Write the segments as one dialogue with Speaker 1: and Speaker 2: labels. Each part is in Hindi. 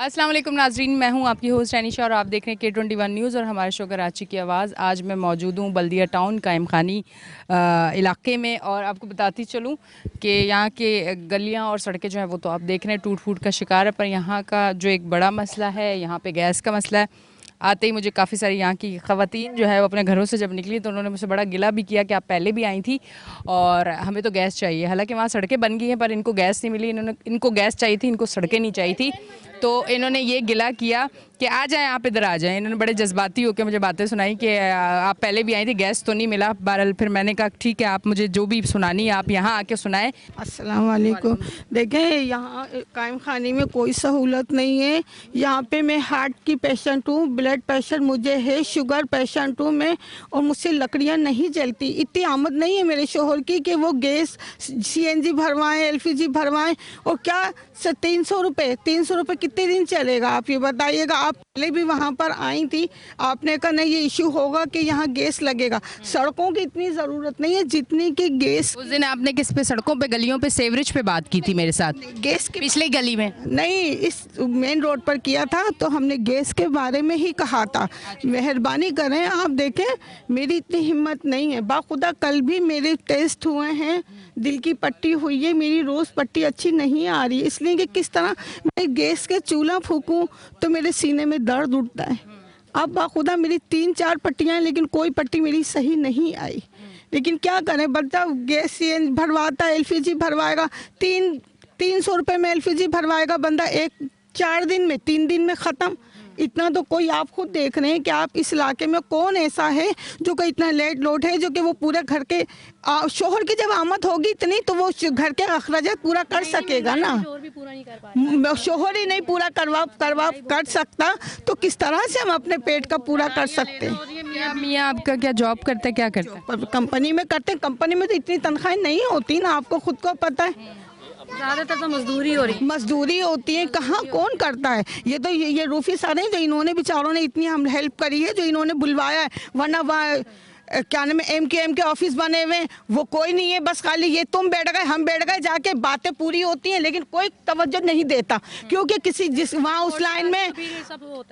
Speaker 1: अस्सलाम वालेकुम नाजरीन, मैं हूं आपकी होस्ट एनिशा और आप देख रहे हैं K21 न्यूज़ और हमारे शो कराची की आवाज़। आज मैं मौजूद हूं बल्दिया टाउन कायम खानी इलाके में और आपको बताती चलूं कि यहाँ के गलियां और सड़कें जो हैं वो तो आप देख रहे हैं टूट फूट का शिकार है, पर यहाँ का जो एक बड़ा मसला है, यहाँ पे गैस का मसला है। आते ही मुझे काफ़ी सारी यहाँ की ख़वातीन जो है वो अपने घरों से जब निकली तो उन्होंने मुझसे बड़ा गिला भी किया कि आप पहले भी आई थी और हमें तो गैस चाहिए। हालांकि वहाँ सड़कें बन गई हैं पर इनको गैस नहीं मिली, इनको गैस चाहिए थी, इनको सड़कें नहीं चाहिए थी। तो इन्होंने ये गिला किया कि आ जाएं, आप इधर आ जाएं। इन्होंने बड़े जज्बाती होकर मुझे बातें सुनाई कि आप पहले भी आई थी, गैस तो नहीं मिला। बहरहाल फिर मैंने कहा ठीक है, आप मुझे जो भी सुनानी है आप यहाँ आके सुनाएं।
Speaker 2: अस्सलाम वालेकुम। देखें, यहाँ कायम खाने में कोई सहूलत नहीं है। यहाँ पे मैं हार्ट की पेशेंट हूँ, ब्लड प्रेशर मुझे है, शुगर पेशेंट हूँ मैं, और मुझसे लकड़ियाँ नहीं जलती। इतनी आमद नहीं है मेरे शोहर की कि वो गैस CNG भरवाएं, LPG भरवाएं। और क्या 300 रुपये कितने दिन चलेगा, आप ये बताइएगा। आप पहले भी वहाँ पर आई थी, आपने कहा नहीं ये इशू होगा कि यहाँ गैस लगेगा। सड़कों की इतनी ज़रूरत नहीं है जितनी कि गैस।
Speaker 1: उस दिन आपने किस पे, सड़कों पे, गलियों पे, सेवरेज पे बात की थी मेरे साथ?
Speaker 2: गैस की
Speaker 1: पिछली गली में
Speaker 2: नहीं, इस मेन रोड पर किया था, तो हमने गैस के बारे में ही कहा था। मेहरबानी करें, आप देखें मेरी इतनी हिम्मत नहीं है। बाखुदा कल भी मेरे टेस्ट हुए हैं, दिल की पट्टी हुई है, मेरी रोज़ पट्टी अच्छी नहीं आ रही, इसलिए कि किस तरह मैं गैस के चूल्हा फूकूं तो मेरे सीने में दर्द उठता है। अब बाखुदा मेरी 3-4 पट्टियाँ हैं, लेकिन कोई पट्टी मेरी सही नहीं आई। लेकिन क्या करें, बच्चा गैस CNG भरवाता है, LPG भरवाएगा, 300 रुपये में LPG भरवाएगा बंदा, 4 दिन में 3 दिन में ख़त्म। इतना तो कोई, आप खुद देख रहे हैं कि आप इस इलाके में कौन ऐसा है जो कि इतना लेट लोड है, जो कि वो पूरे घर के शोहर की जब आमद होगी इतनी तो वो घर के अखराजात पूरा कर सकेगा ना। शोहर ही नहीं पूरा कर सकता तो किस तरह से हम अपने पेट का पूरा कर सकते हैं।
Speaker 1: मियाँ आपका क्या जॉब करते हैं, क्या करते हैं?
Speaker 2: कंपनी में करते हैं। कंपनी में तो इतनी तनख्वाहें नहीं होती ना, आपको खुद को पता है।
Speaker 1: ज़्यादातर तो मजदूरी
Speaker 2: होती है। कहाँ कौन करता है? ये तो ये रूफी सारे हैं जो इन्होंने बेचारों ने इतनी हम हेल्प करी है, जो इन्होंने बुलवाया है। वरना वहाँ क्या नाम है, MKM के ऑफिस बने हुए हैं, वो कोई नहीं है। बस खाली ये तुम बैठ गए, हम बैठ गए, जाके बातें पूरी होती हैं, लेकिन कोई तवज्जो नहीं देता। क्योंकि किसी जिस वहाँ उस लाइन में,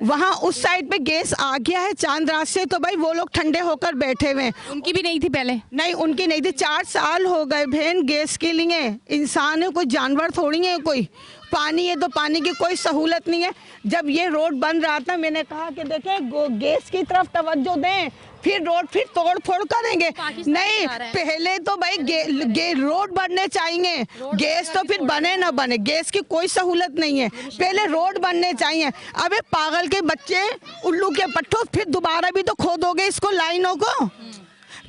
Speaker 2: वहाँ उस साइड पे गैस आ गया है चांद रात से, तो भाई वो लोग ठंडे होकर बैठे हुए हैं।
Speaker 1: उनकी भी नहीं थी पहले?
Speaker 2: नहीं, उनकी नहीं थी। 4 साल हो गए बहन गैस के लिए। इंसान है, कोई जानवर थोड़ी है कोई। पानी है तो पानी की कोई सहूलत नहीं है। जब ये रोड बन रहा था मैंने कहा कि देखें गैस की तरफ तवज्जो दें, फिर रोड फिर तोड़ फोड़ करेंगे। नहीं, पहले तो भाई रोड बनने चाहिए, गैस तो फिर बने ना बने, गैस की कोई सहूलत नहीं है, पहले रोड बनने चाहिए। अबे पागल के बच्चे, उल्लू के पट्टो, फिर दोबारा भी तो खोदोगे इसको, लाइनों को।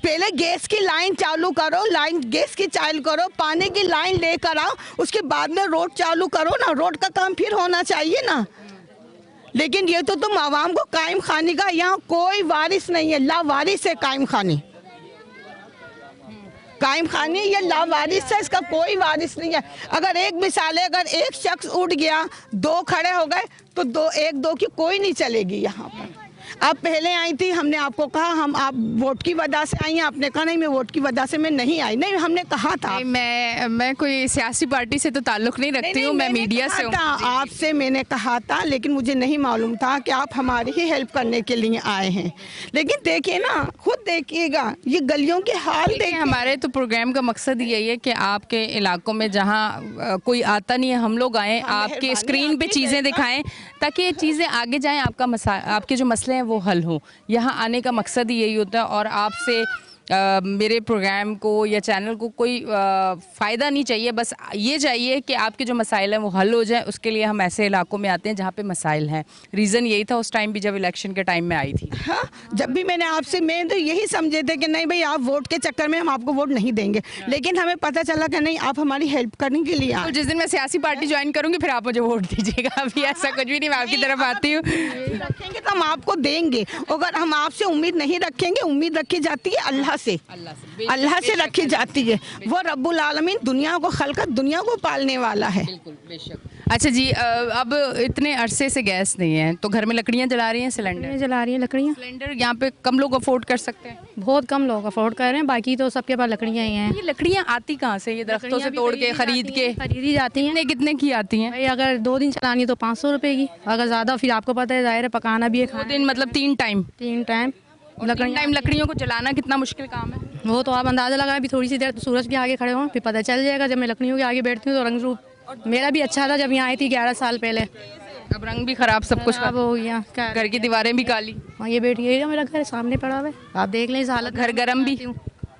Speaker 2: पहले गैस की लाइन चालू करो, गैस की चालू करो, पानी की लाइन लेकर आओ, उसके बाद में रोड चालू करो ना। रोड का काम फिर होना चाहिए ना। लेकिन ये तो तुम आवाम को कायम खानी का, यहाँ कोई वारिस नहीं है, लावारिस है कायम खानी। कायम खानी ये लावारिस है, इसका कोई वारिस नहीं है। अगर एक मिसाल है, अगर एक शख्स उठ गया, 2 खड़े हो गए तो 1-2 की कोई नहीं चलेगी यहाँ पर। आप पहले आई थी, हमने आपको कहा आप वोट की वजह से आई हैं, आपने कहा नहीं मैं वोट की वजह से मैं नहीं आई। नहीं, हमने कहा था।
Speaker 1: मैं कोई सियासी पार्टी से तो ताल्लुक नहीं रखती हूँ, मैं मीडिया से हूँ।
Speaker 2: आपसे मैंने कहा था, लेकिन मुझे नहीं मालूम था कि आप हमारी ही हेल्प करने के लिए आए हैं। लेकिन देखिए ना, खुद देखिएगा ये गलियों के हाल देखिए।
Speaker 1: हमारे तो प्रोग्राम का मकसद यही है कि आपके इलाकों में जहाँ कोई आता नहीं है, हम लोग आएँ, आपके स्क्रीन पे चीज़ें दिखाएं ताकि ये चीज़ें आगे जाएँ, आपके जो मसले हैं वो हल हो। यहाँ आने का मकसद ही यही होता है। और आपसे मेरे प्रोग्राम को या चैनल को कोई फ़ायदा नहीं चाहिए, बस ये चाहिए कि आपके जो मसाइल हैं वो हल हो जाए। उसके लिए हम ऐसे इलाकों में आते हैं जहाँ पे मसाइल हैं। रीज़न यही था उस टाइम भी जब इलेक्शन के टाइम में आई थी।
Speaker 2: हाँ, जब भी मैंने आपसे, मैं तो यही समझे थे कि नहीं भाई आप वोट के चक्कर में हम आपको वोट नहीं देंगे, लेकिन हमें पता चला कि नहीं, आप हमारी हेल्प करने के लिए।
Speaker 1: तो जिस दिन मैं सियासी पार्टी ज्वाइन करूँगी फिर आप मुझे वोट दीजिएगा। अभी ऐसा कुछ भी नहीं, मैं आपकी तरफ आती हूँ।
Speaker 2: रखेंगे तो हम आपको देंगे। अगर हम आपसे उम्मीद नहीं रखेंगे, उम्मीद रखी जाती है अल्लाह से रखी जाती है। वो रब्बुल आलमीन दुनिया को खलकत, दुनिया को पालने वाला है।
Speaker 1: बिल्कुल, बेशक। अच्छा जी, अब इतने अरसे से गैस नहीं है तो घर में लकड़ियाँ जला रही हैं, सिलेंडर
Speaker 3: जला रही हैं लकड़ियाँ।
Speaker 1: सिलेंडर यहाँ पे कम लोग अफोर्ड कर सकते हैं।
Speaker 3: बहुत कम लोग अफोर्ड कर रहे हैं, बाकी तो सबके पास लकड़ियाँ ही हैं।
Speaker 1: ये लकड़ियाँ आती कहाँ से, ये दरख्तों से तोड़ के
Speaker 3: खरीदी जाती हैं।
Speaker 1: कितने की आती हैं?
Speaker 3: भाई अगर 2 दिन चलानी है तो 500 रुपए की, अगर ज़्यादा फिर आपको पता है जाहिर है पकाना भी है,
Speaker 1: 2 दिन मतलब 3 टाइम?
Speaker 3: 3 टाइम
Speaker 1: लकड़ियों को जलाना कितना मुश्किल काम है?
Speaker 3: वो तो आप अंदाज़ा लगाएं, अभी थोड़ी सी देर सूरज के आगे खड़े हों फिर पता चल जाएगा। जब मैं लकड़ियों के आगे बैठती हूँ तो रंग रूप मेरा भी अच्छा था जब यहाँ आई थी 11 साल पहले।
Speaker 1: अब रंग भी खराब, सब कुछ
Speaker 3: अब हो गया,
Speaker 1: घर की दीवारें भी काली।
Speaker 3: हाँ ये बैठी है, मेरा घर सामने पड़ा हुआ है, आप देख लें इस हालत।
Speaker 1: घर गर्म भी,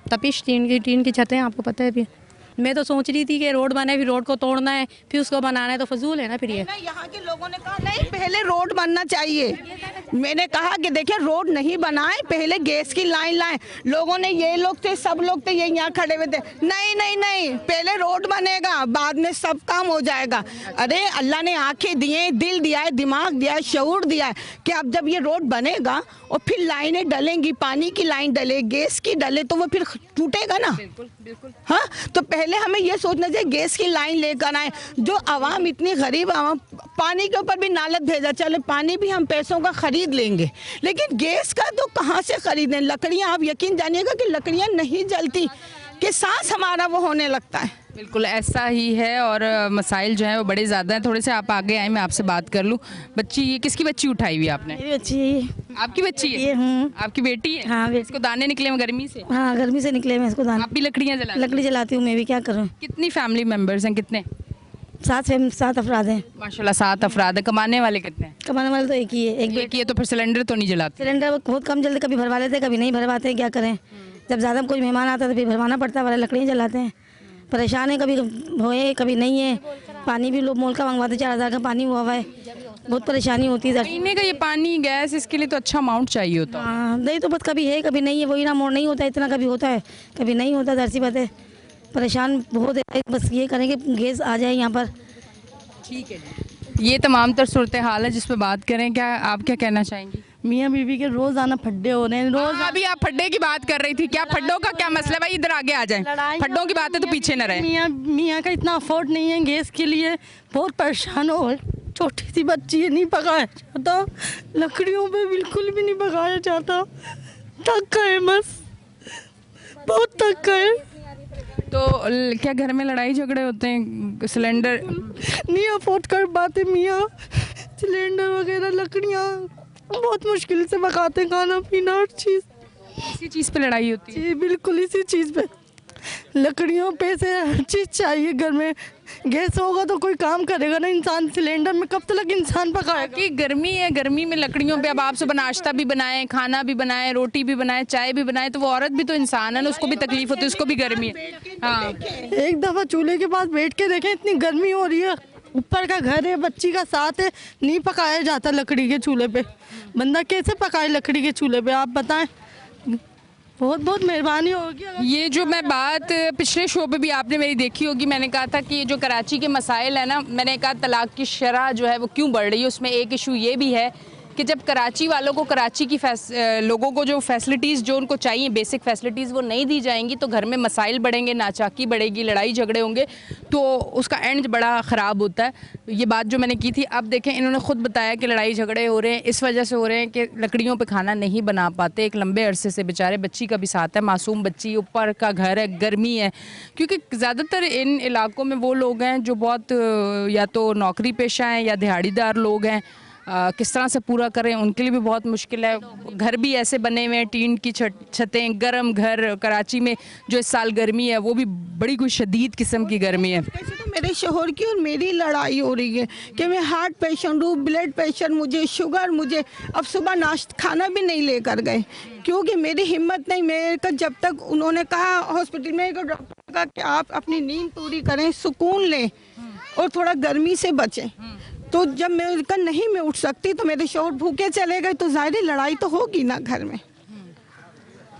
Speaker 3: तपिश टीन की छतें आपको पता है। भी मैं तो सोच रही थी कि रोड बने, फिर रोड को तोड़ना है फिर उसको बनाना है, तो फजूल है ना फिर ये।
Speaker 2: यहाँ के लोगों ने कहा नहीं पहले रोड बनना चाहिए। मैंने कहा कि देखिए रोड नहीं बनाए, पहले गैस की लाइन लाएं। लोगों ने, ये लोग थे, सब लोग थे ये यहाँ खड़े हुए थे, नहीं नहीं नहीं पहले रोड बनेगा बाद में सब काम हो जाएगा। अरे अल्लाह ने आंखें दिए, दिल दिया है, दिमाग दिया है, शऊर दिया है कि अब जब ये रोड बनेगा और फिर लाइनें डलेंगी, पानी की लाइन डले, गैस की डले, तो वो फिर टूटेगा ना।
Speaker 1: बिल्कुल बिल्कुल।
Speaker 2: हाँ, तो पहले हमें ये सोचना चाहिए गैस की लाइन लेकर आए। जो आवाम इतनी गरीब आवाम, पानी के ऊपर भी नालत भेजा, चले पानी भी हम पैसों का खरीद लेंगे, लेकिन गैस का तो कहाँ से खरीदें? लकड़ियाँ, आप यकीन जानिएगा कि लकड़ियाँ नहीं जलती कि सांस हमारा वो होने लगता है।
Speaker 1: बिल्कुल ऐसा ही है, और मसाइल जो है वो बड़े ज़्यादा हैं। थोड़े से आप आगे आए, मैं आपसे बात कर लूँ। बच्ची, ये किसकी बच्ची उठाई हुई आपने?
Speaker 4: मेरी बच्ची है ये।
Speaker 1: आपकी बच्ची है? आपकी बेटी है?
Speaker 4: हाँ,
Speaker 1: इसको दाने निकले हैं गर्मी से?
Speaker 4: हाँ गर्मी से निकले मैं इसको दाना।
Speaker 1: आप भी लकड़ियाँ जला?
Speaker 4: लकड़ी जलाती हूँ मैं भी, क्या करूँ।
Speaker 1: कितनी फैमिली मेंबर्स हैं, कितने?
Speaker 4: 7 अफराद हैं।
Speaker 1: माशाल्लाह 7 अफराद है। कमाने वाले कितने हैं?
Speaker 4: कमाने वाले तो एक ही है, एक
Speaker 1: एक ही है, तो फिर सिलेंडर तो नहीं जलाते?
Speaker 4: सिलेंडर बहुत कम जल्दी, कभी भरवा लेते हैं कभी नहीं भरवाते हैं, क्या करें। जब ज़्यादा कोई मेहमान आता है तो फिर भरवाना पड़ता है, वाले लकड़ियाँ जलाते हैं। परेशान है, कभी होए कभी नहीं है। पानी भी लोग मोल का मंगवाते, 4000 का पानी हुआ है, बहुत परेशानी होती है।
Speaker 1: महीने का ये पानी गैस, इसके लिए तो अच्छा अमाउंट चाहिए होता है।
Speaker 4: हाँ नहीं तो बस कभी है कभी नहीं है, वही ना, मोड़ नहीं होता इतना, कभी होता है कभी नहीं होता, दरसी बात है। परेशान बहुत है, बस ये करें कि गैस आ जाए यहाँ पर।
Speaker 1: ठीक है, ये तमाम तर सूरत हाल है जिस पे बात करें। क्या आप क्या कहना चाहेंगी?
Speaker 5: मियाँ बीवी के रोजाना फड्डे हो रहे हैं रोज।
Speaker 1: अभी आप फड्डे की बात कर रही थी, क्या फड्डों का क्या मसला है? भाई इधर आगे आ जाएं, फड्डों की बात है तो पीछे न रहे।
Speaker 5: मियाँ का इतना अफोर्ड नहीं है गैस के लिए, बहुत परेशान हो। छोटी सी बच्ची है, नहीं पकाया जाता, लकड़ियों पे बिल्कुल भी नहीं पकाया जाता, तक है बस, बहुत तक है।
Speaker 1: तो क्या घर में लड़ाई झगड़े होते हैं? सिलेंडर
Speaker 5: नहीं अफोर्ड कर पाते मियाँ, सिलेंडर वगैरह लकड़ियाँ बहुत मुश्किल से पकाते हैं, खाना पीना हर चीज़।
Speaker 1: इसी चीज़ पे लड़ाई होती है?
Speaker 5: जी बिल्कुल इसी चीज़ पे, लकड़ियों पे से हर चीज़ चाहिए घर में। गैस होगा तो कोई काम करेगा ना इंसान, सिलेंडर में कब तक इंसान पकाएगा।
Speaker 1: कि गर्मी है, गर्मी में लकड़ियों पे अब आप सुबह नाश्ता भी बनाएं, खाना भी बनाएं, रोटी भी बनाएं, चाय भी बनाएं, तो वो औरत भी तो इंसान है ना, उसको भी तकलीफ होती है, उसको भी गर्मी है। हाँ,
Speaker 5: एक दफ़ा चूल्हे के पास बैठ के देखें, इतनी गर्मी हो रही है, ऊपर का घर है, बच्ची का साथ है, नहीं पकाया जाता लकड़ी के चूल्हे पे। बंदा कैसे पकाए लकड़ी के चूल्हे पे, आप बताएं। बहुत बहुत मेहरबानी होगी।
Speaker 1: ये जो मैं बात पिछले शो पे भी आपने मेरी देखी होगी, मैंने कहा था कि ये जो कराची के मसाइल है ना, मैंने कहा तलाक की शरह जो है वो क्यों बढ़ रही है, उसमें एक इशू ये भी है कि जब कराची वालों को, कराची की लोगों को जो फैसिलिटीज़ जो उनको चाहिए, बेसिक फैसिलिटीज़ वो नहीं दी जाएंगी, तो घर में मसाइल बढ़ेंगे, नाचाकी बढ़ेगी, लड़ाई झगड़े होंगे, तो उसका एंड बड़ा ख़राब होता है। ये बात जो मैंने की थी, अब देखें इन्होंने ख़ुद बताया कि लड़ाई झगड़े हो रहे हैं, इस वजह से हो रहे हैं कि लकड़ियों पे खाना नहीं बना पाते। एक लंबे अरसे से बेचारे, बच्ची का भी साथ है, मासूम बच्ची, ऊपर का घर है, गर्मी है, क्योंकि ज़्यादातर इन इलाकों में वो लोग हैं जो बहुत या तो नौकरी पेशा हैं या दिहाड़ीदार लोग हैं। किस तरह से पूरा करें, उनके लिए भी बहुत मुश्किल है। घर भी ऐसे बने हुए हैं, टीन की छतें, गर्म घर। कराची में जो इस साल गर्मी है वो भी बड़ी कोई शदीद किस्म की गर्मी है।
Speaker 2: वैसे तो मेरे शोहर की और मेरी लड़ाई हो रही है कि मैं हार्ट पेशेंट हूँ, ब्लड प्रेशर मुझे, शुगर मुझे। अब सुबह नाश्ता खाना भी नहीं लेकर गए क्योंकि मेरी हिम्मत नहीं। मेरे का जब तक उन्होंने कहा हॉस्पिटल में, डॉक्टर का कि आप अपनी नींद पूरी करें, सुकून लें और थोड़ा गर्मी से बचें, तो जब मैं का नहीं मैं उठ सकती तो मेरे शौहर भूखे चले गए, तो ज़ाहिर लड़ाई तो होगी ना घर में।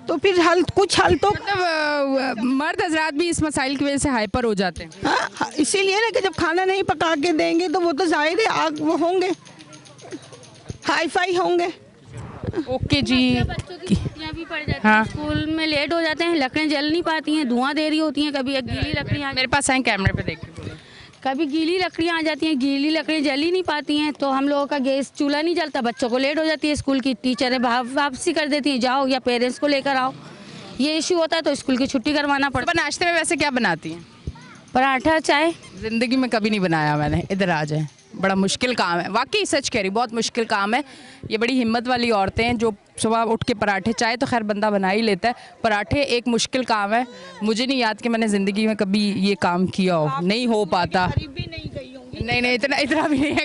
Speaker 2: तो फिर कुछ हल तो
Speaker 1: मतलब मर्द हजरात भी इस मसाइल की वजह से हाइपर हो जाते हैं।
Speaker 2: हाँ, इसीलिए ना कि जब खाना नहीं पका के देंगे तो वो तो जाहिर है आग वो होंगे, हाई फाई होंगे।
Speaker 1: ओके जी।
Speaker 3: बच्चों की छुट्टियां भी पड़ जाती हैं,
Speaker 1: हाँ।
Speaker 3: स्कूल में लेट हो जाते हैं, लकड़ियाँ जल नहीं पाती हैं, धुआं दे रही होती हैं, कभी गीली लकड़ियाँ।
Speaker 1: मेरे पास आए कैमरे पे देखिए।
Speaker 6: कभी गीली लकड़ियाँ आ जाती हैं, गीली लकड़ियाँ जल ही नहीं पाती हैं, तो हम लोगों का गैस चूल्हा नहीं जलता, बच्चों को लेट हो जाती है, स्कूल की टीचरें वापसी कर देती हैं, जाओ या पेरेंट्स को लेकर आओ, ये इशू होता है तो स्कूल की छुट्टी करवाना पड़ता
Speaker 1: सुबह नाश्ते में वैसे क्या बनाती हैं?
Speaker 6: है। पराठा चाय
Speaker 1: ज़िंदगी में कभी नहीं बनाया मैंने, इधर आ जाए, बड़ा मुश्किल काम है, वाकई सच कह रही, बहुत मुश्किल काम है। ये बड़ी हिम्मत वाली औरतें हैं जो सुबह उठ के पराठे, चाय तो खैर बंदा बना ही लेता है, पराठे एक मुश्किल काम है। मुझे नहीं याद कि मैंने ज़िंदगी में कभी ये काम किया हो, नहीं हो पाता। नहीं, इतना भी नहीं है,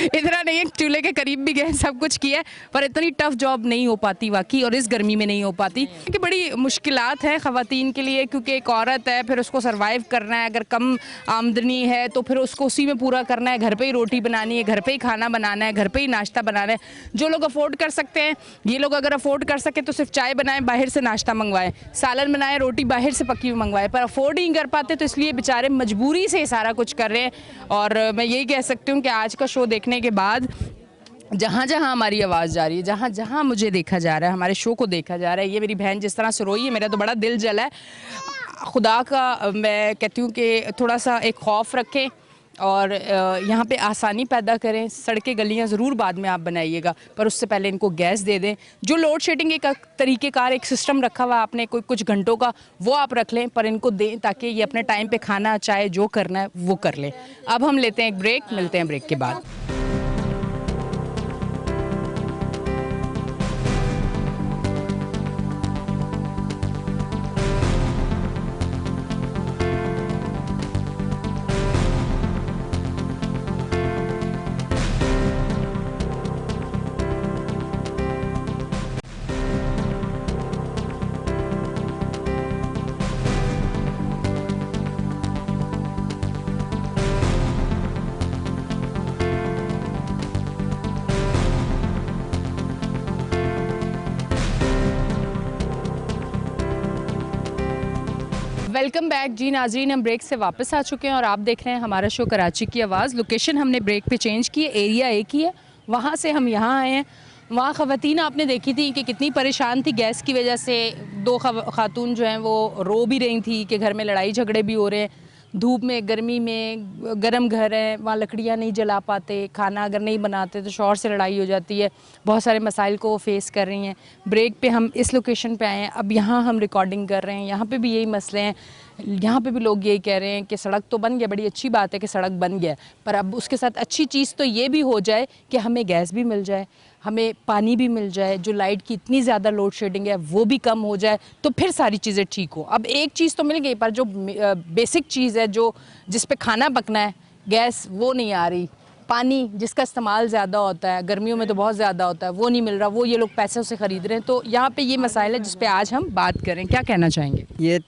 Speaker 1: इतना नहीं है, चूल्हे के करीब भी गए, सब कुछ किया है, पर इतनी टफ जॉब नहीं हो पाती वाकई, और इस गर्मी में नहीं हो पाती, क्योंकि बड़ी मुश्किलात हैं ख़वातीन के लिए, क्योंकि एक औरत है, फिर उसको सर्वाइव करना है, अगर कम आमदनी है तो फिर उसको उसी में पूरा करना है, घर पे ही रोटी बनानी है, घर पे ही खाना बनाना है, घर पे ही नाश्ता बनाना है। जो लोग अफोर्ड कर सकते हैं, ये लोग अगर अफोर्ड कर सके तो सिर्फ चाय बनाएं, बाहर से नाश्ता मंगवाएं, सालन बनाएं, रोटी बाहर से पकी हुई मंगवाएं, पर अफोर्ड ही नहीं कर पाते, तो इसलिए बेचारे मजबूरी से सारा कुछ कर रहे हैं। और मैं यही कह सकती हूँ कि आज का शो देखने के बाद जहाँ जहाँ हमारी आवाज़ जा रही है, जहाँ जहाँ मुझे देखा जा रहा है, हमारे शो को देखा जा रहा है, ये मेरी बहन जिस तरह से रोई है, मेरा तो बड़ा दिल जला है। खुदा का मैं कहती हूँ कि थोड़ा सा एक खौफ रखें और यहाँ पे आसानी पैदा करें। सड़कें गलियाँ ज़रूर बाद में आप बनाइएगा, पर उससे पहले इनको गैस दे दें। जो लोड शेडिंग एक तरीक़ेकार एक सिस्टम रखा हुआ आपने कोई कुछ घंटों का, वो आप रख लें, पर इनको दें ताकि ये अपने टाइम पे खाना चाहे जो करना है वो कर लें। अब हम लेते हैं एक ब्रेक, मिलते हैं ब्रेक के बाद। वेलकम बैक जी नाजरीन, हम ब्रेक से वापस आ चुके हैं और आप देख रहे हैं हमारा शो कराची की आवाज़। लोकेशन हमने ब्रेक पे चेंज की है, एरिया एक ही है, वहाँ से हम यहाँ आए हैं। वहाँ ख़वातीन आपने देखी थी कि कितनी परेशान थी गैस की वजह से। दो खातून जो हैं वो रो भी रही थी कि घर में लड़ाई झगड़े भी हो रहे हैं, धूप में, गर्मी में, गर्म घर है, वहाँ लकड़ियाँ नहीं जला पाते, खाना अगर नहीं बनाते तो शौहर से लड़ाई हो जाती है, बहुत सारे मसाइल को वो फेस कर रही हैं। ब्रेक पे हम इस लोकेशन पे आए हैं, अब यहाँ हम रिकॉर्डिंग कर रहे हैं, यहाँ पे भी यही मसले हैं। यहाँ पे भी लोग यही कह रहे हैं कि सड़क तो बन गया, बड़ी अच्छी बात है कि सड़क बन गया, पर अब उसके साथ अच्छी चीज़ तो ये भी हो जाए कि हमें गैस भी मिल जाए, हमें पानी भी मिल जाए, जो लाइट की इतनी ज़्यादा लोड शेडिंग है वो भी कम हो जाए, तो फिर सारी चीज़ें ठीक हो। अब एक चीज़ तो मिल गई, पर जो बेसिक चीज़ है, जो जिस पे खाना पकना है, गैस, वो नहीं आ रही। पानी जिसका इस्तेमाल ज़्यादा होता है, गर्मियों में तो बहुत ज़्यादा होता है, वो नहीं मिल रहा, वो ये लोग पैसों से ख़रीद रहे हैं। तो यहाँ पे ये मसाइल है जिस पे आज हम बात करें। क्या कहना चाहेंगे?
Speaker 7: ये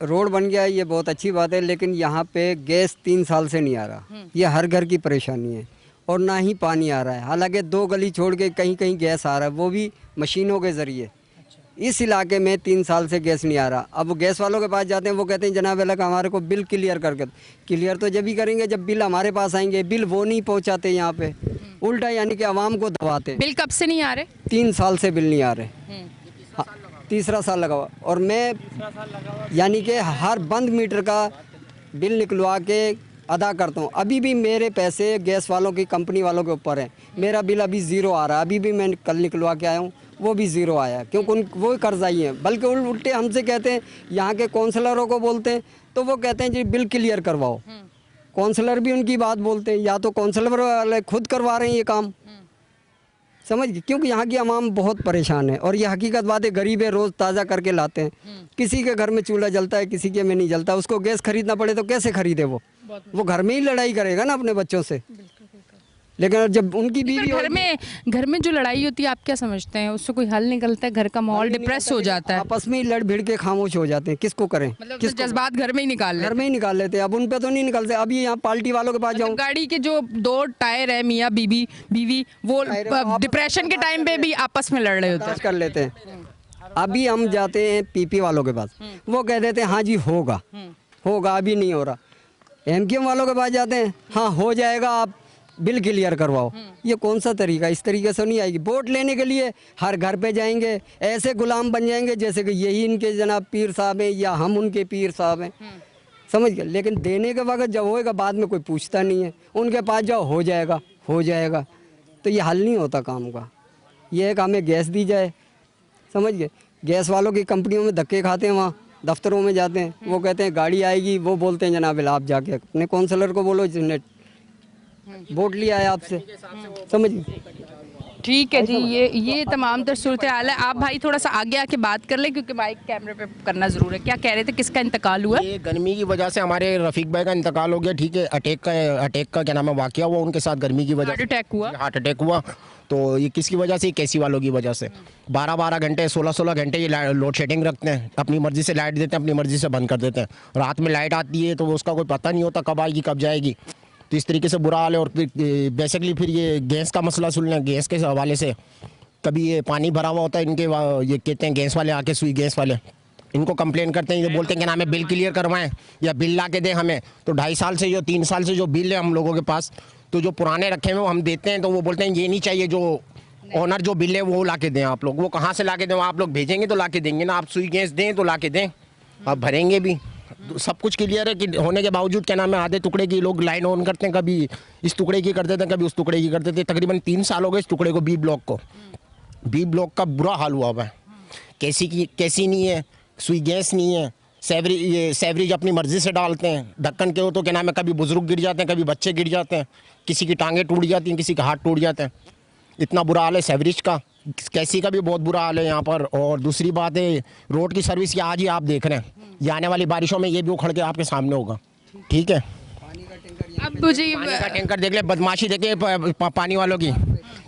Speaker 7: रोड बन गया, ये बहुत अच्छी बात है, लेकिन यहाँ पे गैस 3 साल से नहीं आ रहा। ये हर घर की परेशानी है, और ना ही पानी आ रहा है। हालांकि 2 गली छोड़ के कहीं कहीं गैस आ रहा है, वो भी मशीनों के ज़रिए। इस इलाके में 3 साल से गैस नहीं आ रहा। अब वो गैस वालों के पास जाते हैं, वो कहते हैं जनाब अलग हमारे को बिल क्लियर करके। क्लियर तो जब ही करेंगे जब बिल हमारे पास आएंगे, बिल वो नहीं पहुँचाते यहाँ पे, उल्टा यानी कि आवाम को दबाते।
Speaker 1: बिल कब से नहीं आ रहे?
Speaker 7: 3 साल से बिल नहीं आ रहे, तीसरा साल लगा हुआ। और मैं यानी कि हर बंद मीटर का बिल निकलवा के अदा करता हूँ। अभी भी मेरे पैसे गैस वालों की, कंपनी वालों के ऊपर हैं। मेरा बिल अभी 0 आ रहा है, अभी भी मैं कल निकलवा के आया हूँ, वो भी 0 आया, क्योंकि वो कर्जाई हैं। बल्कि उल्टे हमसे कहते हैं, यहाँ के काउंसलरों को बोलते हैं तो वो कहते हैं जी बिल क्लियर करवाओ। काउंसलर भी उनकी बात बोलते हैं, या तो काउंसलर वाले खुद करवा रहे हैं ये काम, समझ गए। क्योंकि यहाँ की आवाम बहुत परेशान है, और ये हकीकत बात है, गरीब है, रोज़ ताज़ा करके लाते हैं। किसी के घर में चूल्हा जलता है, किसी के में नहीं जलता, उसको गैस खरीदना पड़े तो कैसे खरीदे? वो घर में ही लड़ाई करेगा ना अपने बच्चों से। लेकिन जब उनकी बीवी
Speaker 1: घर में जो लड़ाई होती है, आप क्या समझते हैं, उससे कोई हल निकलता है? घर का माहौल डिप्रेस हो जाता है,
Speaker 7: आपस में लड़ भिड़ के खामोश हो जाते हैं। किसको करें?
Speaker 1: मतलब जज्बात घर में ही निकाल लेते हैं। अब उन पे तो नहीं निकलते। अभी यहाँ पार्टी वालों के पास जाऊँ, गाड़ी के जो 2 टायर है, मियाँ बीवी वो डिप्रेशन के टाइम पे भी आपस में लड़ रहे होते हैं,
Speaker 7: कर लेते हैं। अभी हम जाते हैं पीपी वालों के पास, वो कह देते हैं हाँ जी होगा, अभी नहीं हो रहा। एमक्यूएम वालों के पास जाते हैं, हाँ हो जाएगा, आप बिल क्लियर करवाओ। ये कौन सा तरीका? इस तरीके से नहीं आएगी। वोट लेने के लिए हर घर पे जाएंगे, ऐसे गुलाम बन जाएंगे जैसे कि यही इनके जनाब पीर साहब हैं या हम उनके पीर साहब हैं। समझ गए। लेकिन देने के वक्त जब होएगा बाद में कोई पूछता नहीं है, उनके पास जाओ हो जाएगा, तो ये हल नहीं होता काम का। ये है कि हमें गैस दी जाए, समझ गए। गैस वालों की कंपनियों में धक्के खाते हैं, वहाँ दफ्तरों में जाते हैं, वो कहते हैं गाड़ी आएगी, वो बोलते हैं जनाब आप जाके अपने काउंसलर को बोलो जिसने वोट लिया है आपसे, समझ गए।
Speaker 1: ठीक है जी, ये तमाम तर सूरत हाल है। आप भाई थोड़ा सा आगे आके बात कर ले, क्योंकि माइक कैमरे पे करना ज़रूर है। क्या कह रहे थे, किसका इंतकाल हुआ?
Speaker 8: ये गर्मी की वजह से हमारे रफ़ीक भाई का इंतकाल हो गया। ठीक है, अटैक का क्या नाम है वाक़या हुआ उनके साथ, गर्मी की वजह से हार्ट अटैक हुआ। तो ये किसकी वजह से? केसी वालों की वजह से। 12-12 घंटे 16-16 घंटे ये लोड शेडिंग रखते हैं, अपनी मर्ज़ी से लाइट देते हैं, अपनी मर्ज़ी से बंद कर देते हैं। रात में लाइट आती है तो उसका कोई पता नहीं होता कब आएगी कब जाएगी, तो इस तरीके से बुरा हाल है। और फिर बेसिकली फिर ये गैस का मसला सुन लें, गैस के हवाले से कभी ये पानी भरा हुआ होता है इनके, ये कहते हैं गैस वाले आके, सुई गैस वाले इनको कंप्लेन करते हैं, ये बोलते हैं कि नाम है बिल क्लियर करवाएं या बिल ला के दें हमें। तो 2.5 साल से जो 3 साल से जो बिल है हम लोगों के पास, तो जो पुराने रखे हुए हम देते हैं, तो वो बोलते हैं ये नहीं चाहिए, जो ओनर जो बिल है वो ला के दें आप लोग। वो कहाँ से ला के दें? आप लोग भेजेंगे तो ला के देंगे ना, आप सुई गैस दें तो ला के दें, आप भरेंगे भी। सब कुछ क्लियर है कि होने के बावजूद क्या नाम है आधे टुकड़े की लोग लाइन ऑन करते हैं, कभी इस टुकड़े की कर देते हैं, कभी उस टुकड़े की कर देते हैं। तकरीबन 3 साल हो गए इस टुकड़े को, बी ब्लॉक का बुरा हाल हुआ हुआ है। कैसी नहीं है, सुई गैस नहीं है, सेवरेज अपनी मर्जी से डालते हैं। ढक्कन के हो तो क्या नाम है कभी बुजुर्ग गिर जाते हैं, कभी बच्चे गिर जाते हैं, किसी की टांगें टूट जाती हैं, किसी के हाथ टूट जाते हैं। इतना बुरा हाल है सेवरेज का, कैसी का भी बहुत बुरा हाल है यहाँ पर। और दूसरी बात है रोड की सर्विस की, आज ही आप देख रहे हैं, ये आने वाली बारिशों में ये भी उखड़ के आपके सामने होगा। ठीक है,
Speaker 1: अब मुझे
Speaker 8: पानी का टैंकर देख ले, बदमाशी देखे पानी वालों की।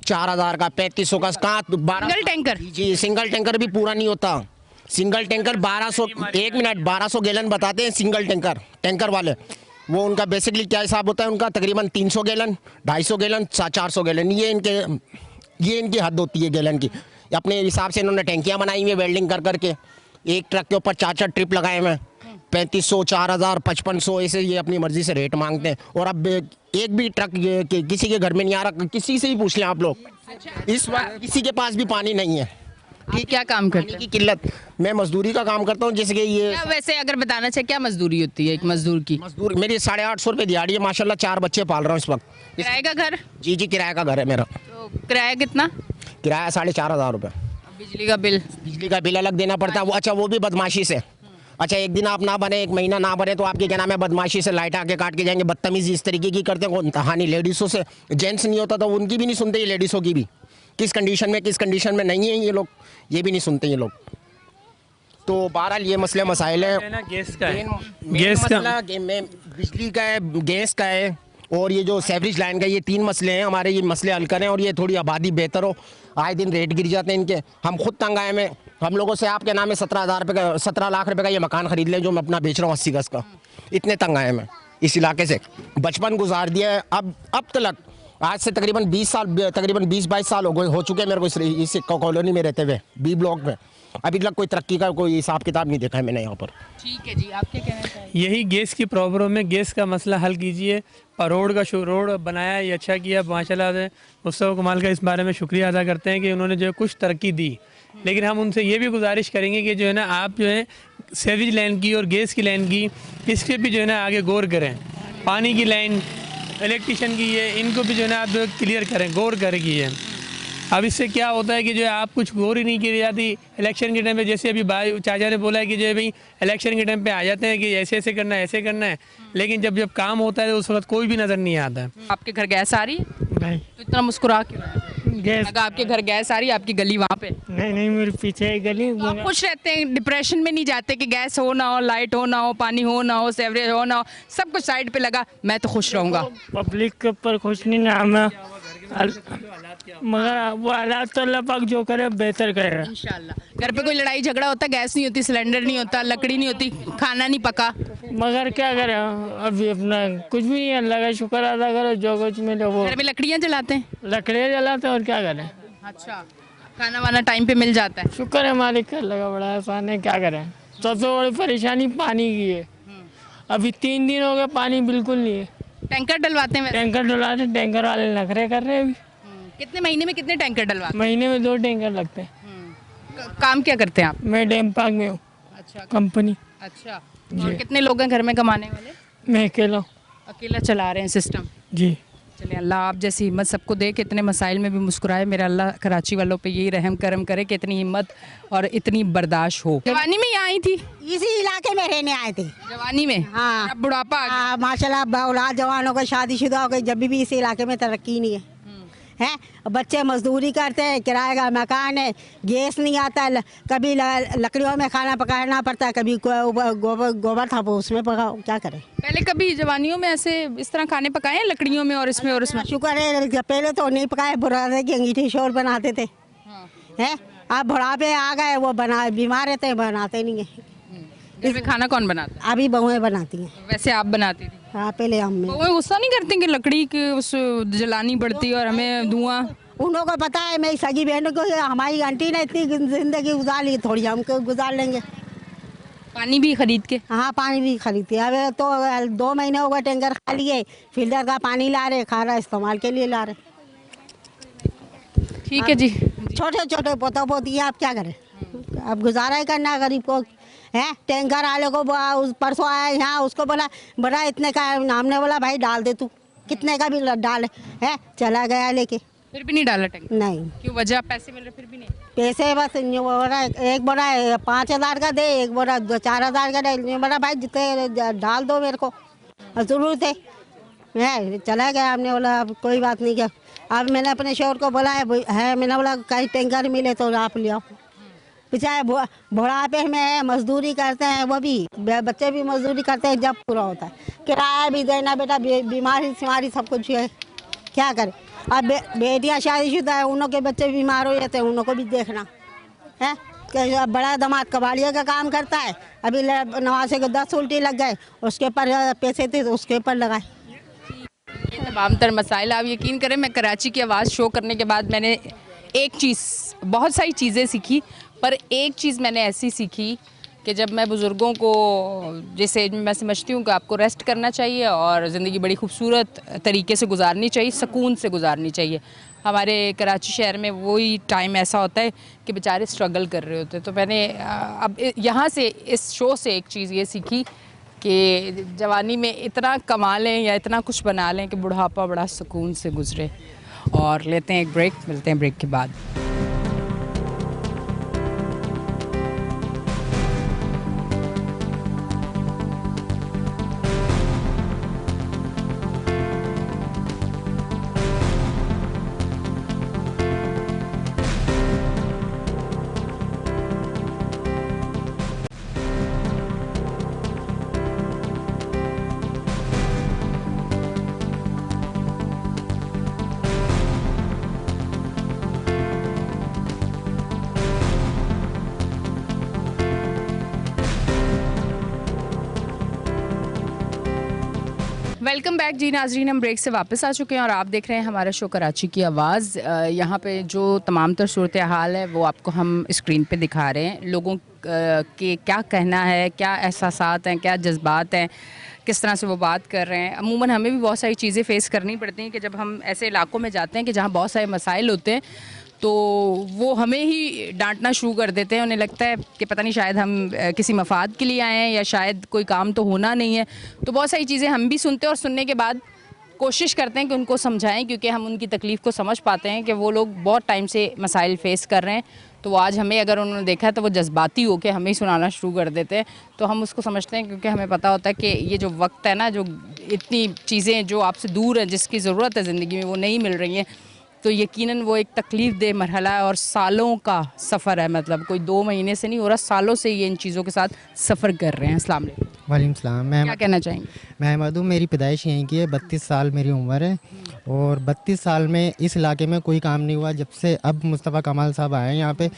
Speaker 8: 4000 का 3500 का कहाँ 12
Speaker 1: सिंगल टैंकर?
Speaker 8: जी, सिंगल टैंकर भी पूरा नहीं होता। सिंगल टैंकर 1200 गैलन बताते हैं सिंगल टैंकर वाले। वो उनका बेसिकली क्या हिसाब होता है, उनका तकरीबन 300 गैलन, 250 गैलन, 400 गैलन, ये इनकी हद होती है गैलन की। अपने हिसाब से इन्होंने टैंकियाँ बनाई हुई है वेल्डिंग कर करके, एक ट्रक के ऊपर 4 ट्रिप लगाए हुए हैं। 3500, 4000, 5500 ऐसे ये अपनी मर्जी से रेट मांगते हैं। और अब एक भी ट्रक किसी के घर में नहीं आ रहा, किसी से ही पूछ लें आप लोग, इस वक्त किसी के पास भी पानी नहीं है।
Speaker 1: ठीक, क्या काम करते हैं?
Speaker 8: की किल्लत। मैं मजदूरी का काम करता हूँ, जैसे कि ये
Speaker 1: क्या वैसे अगर बताना चाहिए क्या मजदूरी होती है एक मजदूर की?
Speaker 8: मजदूर मेरी 850 रुपये दिहाड़ी है, माशाल्लाह 4 बच्चे पाल रहा हूँ इस वक्त।
Speaker 1: किराए का घर?
Speaker 8: जी, किराए का घर है मेरा।
Speaker 1: तो किराया कितना?
Speaker 8: किराया 4500 रुपये।
Speaker 1: बिजली का बिल
Speaker 8: अलग देना पड़ता है। वो अच्छा, वो भी बदमाशी से। अच्छा, एक दिन आप ना बने, एक महीना ना बने, तो आपके क्या नाम है बदमाशी से लाइट आके काट के जाएंगे। बदतमीजी इस तरीके की करते हैं, कहानी लेडीज़ों से। जेंट्स नहीं होता तो उनकी भी नहीं सुनते, ये लेडीज़ों की भी किस कंडीशन में नहीं है ये लोग, ये भी नहीं सुनते ये लोग। तो बहरहाल ये मसले मसाइल हैं।
Speaker 9: गैस का है,
Speaker 8: बिजली का है, गैस का है, और ये जो सेवरेज लाइन का, ये 3 मसले हैं हमारे। ये मसले हल करें और ये थोड़ी आबादी बेहतर हो। आए दिन रेट गिर जाते हैं इनके, हम खुद तंग आए में। हम लोगों से आपके नाम में 17 लाख रुपए का ये मकान खरीद लें जो मैं अपना बेच रहा हूँ 80 गज का। इतने तंग आए मैं इस इलाके से, बचपन गुजार दिया है। अब तक आज से तकरीबन 20-22 साल हो चुके हैं मेरे को इस कॉलोनी में रहते हुए, बी ब्लॉक में। अभी तक कोई तरक्की का कोई हिसाब किताब नहीं देखा है मैंने यहाँ पर।
Speaker 1: ठीक है जी, आप क्या कहना चाहेंगे?
Speaker 9: यही गैस की प्रॉब्लम है, गैस का मसला हल कीजिए। और रोड बनाया, ये अच्छा किया माशाल्लाह से। मुस्तफा कमाल का इस बारे में शुक्रिया अदा करते हैं कि उन्होंने जो है कुछ तरक्की दी। लेकिन हम उनसे ये भी गुजारिश करेंगे कि जो है ना आप जो है सीवरेज लाइन की और गैस की लाइन की, इसके भी जो है ना आगे गौर करें। पानी की लाइन, इलेक्ट्रिशियन की, ये इनको भी जो है ना आप क्लियर करें, गौर करेंगे। अब इससे क्या होता है कि जो है आप कुछ गौर ही नहीं की जाती इलेक्शन के टाइम पे। जैसे अभी भाई चाचा ने बोला है कि जो है भाई इलेक्शन के टाइम पे आ जाते हैं कि ऐसे करना है, ऐसे करना है, लेकिन जब काम होता है तो उस वक्त कोई भी नज़र नहीं आता है।
Speaker 1: आपके घर गैस आ रही है?
Speaker 9: नहीं,
Speaker 1: तो इतना मुस्कुरा क्यों रहे हैं?
Speaker 9: गैस
Speaker 1: लगा आपके घर गैस आ रही है, आपकी गली वहाँ पे?
Speaker 9: नहीं, मेरे पीछे एक गली।
Speaker 1: तो आप खुश रहते हैं, डिप्रेशन में नहीं जाते कि गैस हो ना हो, लाइट हो ना हो, पानी हो ना हो, सेवरेज हो ना हो, सब कुछ साइड पे लगा, मैं तो खुश रहूँगा।
Speaker 9: पब्लिक के ऊपर खुश नहीं ना मैं, मगर वो हालात तो अल्लाह पाक जो करे बेहतर करेगा
Speaker 1: इंशाल्लाह। घर पे कोई लड़ाई झगड़ा होता, गैस नहीं होती, सिलेंडर नहीं होता, लकड़ी नहीं होती, खाना नहीं पका,
Speaker 9: मगर क्या करें अभी अपना कुछ भी नहीं, अल्लाह का शुक्र अदा करो जो कुछ मिले वो।
Speaker 1: घर में लकड़ियाँ जलाते हैं?
Speaker 9: लकड़ियाँ जलाते हैं और क्या करें।
Speaker 1: अच्छा, खाना वाना टाइम पे मिल जाता है?
Speaker 9: शुक्र है मालिक का, अल्लाह का बड़ा एहसान है। क्या करें, सबसे बड़ी परेशानी पानी की है। अभी 3 दिन हो गए पानी बिल्कुल नहीं है।
Speaker 1: टैंकर डलवाते हैं?
Speaker 9: टैंकर डलवाते, टैंकर वाले नखरे कर रहे हैं अभी।
Speaker 1: कितने महीने में कितने टैंकर डलवाते?
Speaker 9: महीने में 2 टैंकर लगते हैं।
Speaker 1: काम क्या करते हैं आप?
Speaker 9: मैं डैम पार्क में हूँ।
Speaker 1: अच्छा,
Speaker 9: कंपनी।
Speaker 1: अच्छा, और कितने लोग हैं घर में कमाने वाले?
Speaker 9: मैं अकेला हूँ।
Speaker 1: अकेला चला रहे हैं सिस्टम?
Speaker 9: जी।
Speaker 1: चलिए, अल्लाह आप जैसी हिम्मत सबको दे कि इतने मसाइल में भी मुस्कुराए। मेरा अल्लाह कराची वालों पे यही रहम करम करे कि इतनी हिम्मत और इतनी बर्दाश्त हो। जवानी में यहाँ आई थी?
Speaker 10: इसी इलाके में रहने आए थे।
Speaker 1: जवानी में?
Speaker 10: हाँ।
Speaker 1: अब बुढ़ापा आ गया।
Speaker 10: माशाल्लाह औलाद जवान हो गए, शादीशुदा हो गए, जब भी इस इलाके में तरक्की नहीं है। हैं बच्चे मजदूरी करते हैं, किराए का मकान है, गैस नहीं आता है, कभी लकड़ियों में खाना पकाना पड़ता है, कभी गोबर था वो उसमें पकाओ, क्या करें।
Speaker 1: पहले कभी जवानियों में ऐसे इस तरह खाने पकाए हैं लकड़ियों में और इसमें और इसमें?
Speaker 10: शुक्र है पहले तो नहीं पकाए, बुढ़ापे की अंगीठी शोर बनाते थे। हैं अब बुढ़ापे आ गए, वो बना बीमार रहते हैं, बनाते नहीं है।
Speaker 1: घर में खाना कौन बनाता है?
Speaker 10: अभी बहुएं बनाती हैं।
Speaker 1: वैसे आप बनाती थी?
Speaker 10: हाँ पहले हम।
Speaker 1: बहुएं गुस्सा नहीं करती कि लकड़ी की उस जलानी पड़ती है और हमें धुआं?
Speaker 10: उन्हों को पता है मेरी सगी बहनों को, हमारी आंटी ने इतनी जिंदगी गुजार ली, थोड़ी हमको गुजार लेंगे।
Speaker 1: पानी भी खरीद के?
Speaker 10: हाँ पानी भी खरीदते। अब तो 2 महीने हो गए टैंकर खाली है, फिल्टर का पानी ला रहे, खा रहा इस्तेमाल के लिए ला रहे।
Speaker 1: ठीक है जी।
Speaker 10: छोटे छोटे पोता पोती है, आप क्या करें, अब गुजारा ही करना है गरीब को। है टैंकर वाले को परसों आया यहाँ, उसको बोला बड़ा इतने का, हमने बोला भाई डाल दे तू, कितने का भी डाले, है चला गया लेके।
Speaker 1: फिर भी नहीं डाला टैंकर?
Speaker 10: नहीं।
Speaker 1: क्यों, वजह पैसे मिल रहे फिर भी नहीं?
Speaker 10: पैसे बस एक बोरा 5,000 का दे, एक बोरा 4,000 का दे, बोला भाई जितने डाल दो मेरे को, जरूरत है। चला गया, हमने बोला अब कोई बात नहीं क्या। अब मैंने अपने शोर को बोला है, मैंने बोला कहीं टैंकर मिले तो आप ले आओ। बेचारे बुढ़ापे में है, मजदूरी करते हैं, वो भी बच्चे भी मजदूरी करते हैं, जब पूरा होता है किराया भी देना, बेटा बीमारी सिमारी सब कुछ है, क्या करें। अब बेटियां शादीशुदा है, उन्हों के बच्चे बीमार हो जाते हैं, उन्हों को भी देखना है। बड़ा दामाद कबाड़िया का काम करता है, अभी नवासे को 10 उल्टी लग गए, उसके ऊपर पैसे थे तो उसके ऊपर लगाए।
Speaker 1: ये तमाम तर मसाइल, आप यकीन करें मैं कराची की आवाज़ शो करने के बाद मैंने एक चीज़, बहुत सारी चीज़ें सीखी, पर एक चीज़ मैंने ऐसी सीखी कि जब मैं बुज़ुर्गों को, जैसे मैं समझती हूँ कि आपको रेस्ट करना चाहिए और ज़िंदगी बड़ी खूबसूरत तरीके से गुजारनी चाहिए, सुकून से गुजारनी चाहिए। हमारे कराची शहर में वही टाइम ऐसा होता है कि बेचारे स्ट्रगल कर रहे होते हैं। तो मैंने अब यहाँ से, इस शो से एक चीज़ ये सीखी कि जवानी में इतना कमा लें या इतना कुछ बना लें कि बुढ़ापा बड़ा सुकून से गुजरे। और लेते हैं एक ब्रेक, मिलते हैं ब्रेक के बाद। वेलकम बैक जी नाजरीन, हम ब्रेक से वापस आ चुके हैं और आप देख रहे हैं हमारा शो कराची की आवाज़। यहाँ पे जो तमाम तर सूरत हाल है वो आपको हम स्क्रीन पे दिखा रहे हैं। लोगों के क्या कहना है, क्या एहसासात हैं, क्या जज्बात हैं, किस तरह से वो बात कर रहे हैं। अमूमन हमें भी बहुत सारी चीज़ें फ़ेस करनी पड़ती हैं कि जब हम ऐसे इलाकों में जाते हैं कि जहाँ बहुत सारे मसाइल होते हैं तो वो हमें ही डांटना शुरू कर देते हैं। उन्हें लगता है कि पता नहीं शायद हम किसी मफाद के लिए आए हैं या शायद कोई काम तो होना नहीं है। तो बहुत सारी चीज़ें हम भी सुनते हैं और सुनने के बाद कोशिश करते हैं कि उनको समझाएं, क्योंकि हम उनकी तकलीफ़ को समझ पाते हैं कि वो लोग बहुत टाइम से मसाइल फ़ेस कर रहे हैं। तो वो आज हमें, अगर उन्होंने देखा तो वो जज्बाती हो के हमें ही सुनाना शुरू कर देते हैं। तो हम उसको समझते हैं, क्योंकि हमें पता होता है कि ये जो वक्त है ना, जो इतनी चीज़ें जो आपसे दूर हैं, जिसकी ज़रूरत है ज़िंदगी में, वो नहीं मिल रही हैं। तो यकीनन वो एक तकलीफ़ दे मरहला है और सालों का सफ़र है। मतलब कोई 2 महीने से नहीं हो रहा, सालों से ये इन चीज़ों के साथ सफ़र कर रहे हैं। अस्सलाम वालेकुम।
Speaker 11: वालेकुम सलाम। मैं
Speaker 1: क्या कहना चाहेंगे?
Speaker 11: मैं अहमद हूँ, मेरी पैदाइश यहीं की है, 32 साल मेरी उम्र है और 32 साल में इस इलाके में कोई काम नहीं हुआ। जब से अब मुस्तफ़ा कमाल साहब आए हैं यहाँ पे